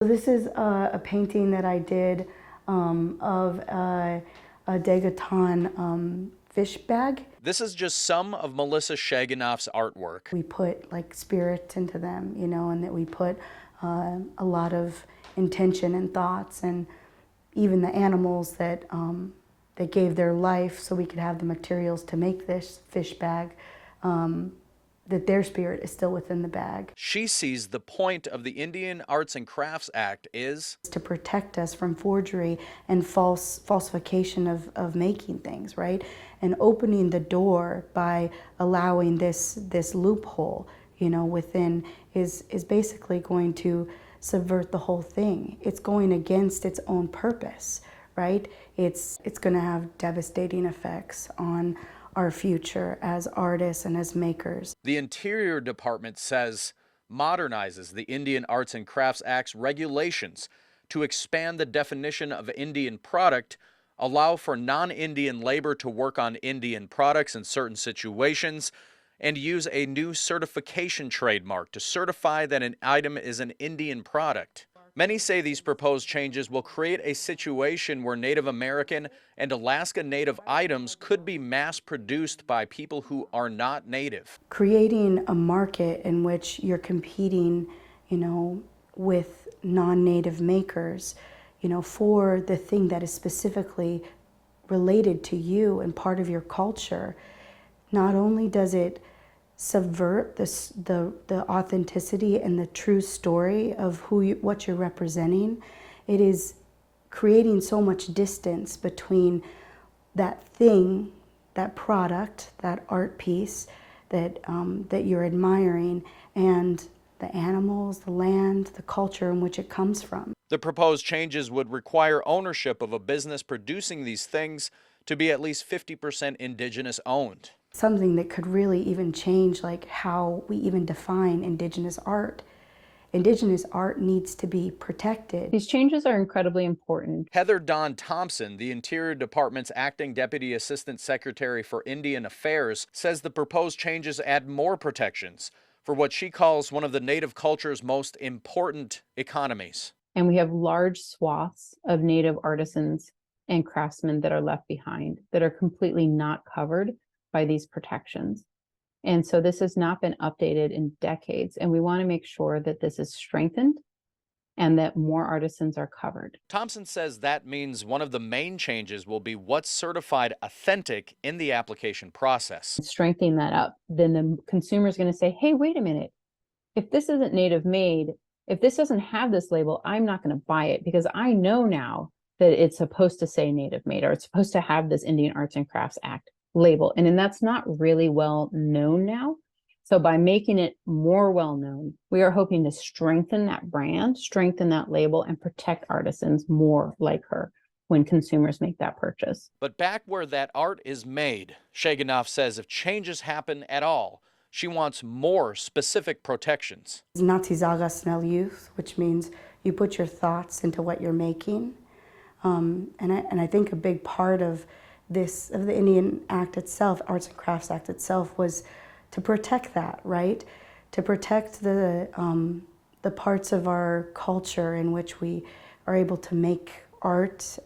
this is a painting that I did of a Daguerreotypes fish bag. This is just some of Melissa Shaganoff's artwork. We put like spirit into them, you know, and that we put a lot of intention and thoughts, and even the animals that that gave their life so we could have the materials to make this fish bag, that their spirit is still within the bag. She sees the point of the Indian Arts and Crafts Act is to protect us from forgery and falsification of making things, right? And opening the door by allowing this loophole, you know, within is basically going to subvert the whole thing. It's going against its own purpose, right? It's going to have devastating effects on our future as artists and as makers. The Interior Department says modernizes the Indian Arts and Crafts Act's regulations to expand the definition of Indian product, allow for non-Indian labor to work on Indian products in certain situations, and use a new certification trademark to certify that an item is an Indian product. Many say these proposed changes will create a situation where Native American and Alaska Native items could be mass-produced by people who are not Native. Creating a market in which you're competing, you know, with non-Native makers, you know, for the thing that is specifically related to you and part of your culture, not only does it subvert the authenticity and the true story of what you're representing, it is creating so much distance between that thing, that product, that art piece that that you're admiring, and the animals, the land, the culture in which it comes from. The proposed changes would require ownership of a business producing these things to be at least 50% indigenous owned. Something that could really even change like how we even define indigenous art. Indigenous art needs to be protected. These changes are incredibly important. Heather Dawn Thompson, the Interior Department's acting Deputy Assistant Secretary for Indian Affairs, says the proposed changes add more protections for what she calls one of the Native culture's most important economies. And we have large swaths of Native artisans and craftsmen that are left behind that are completely not covered by these protections. And so this has not been updated in decades, and we want to make sure that this is strengthened and that more artisans are covered. Thompson says that means one of the main changes will be what's certified authentic in the application process. Strengthening that up, then the consumer is going to say, hey, wait a minute, if this isn't Native made, if this doesn't have this label, I'm not going to buy it because I know now that it's supposed to say Native made, or it's supposed to have this Indian Arts and Crafts Act label. And that's not really well known now. So by making it more well known, we are hoping to strengthen that brand, strengthen that label, and protect artisans more like her when consumers make that purchase. But back where that art is made, Shaganoff says if changes happen at all, she wants more specific protections. Natizagaснелюth, which means you put your thoughts into what you're making. And I think a big part of the Indian Act itself, Arts and Crafts Act itself, was to protect that, right? To protect the parts of our culture in which we are able to make art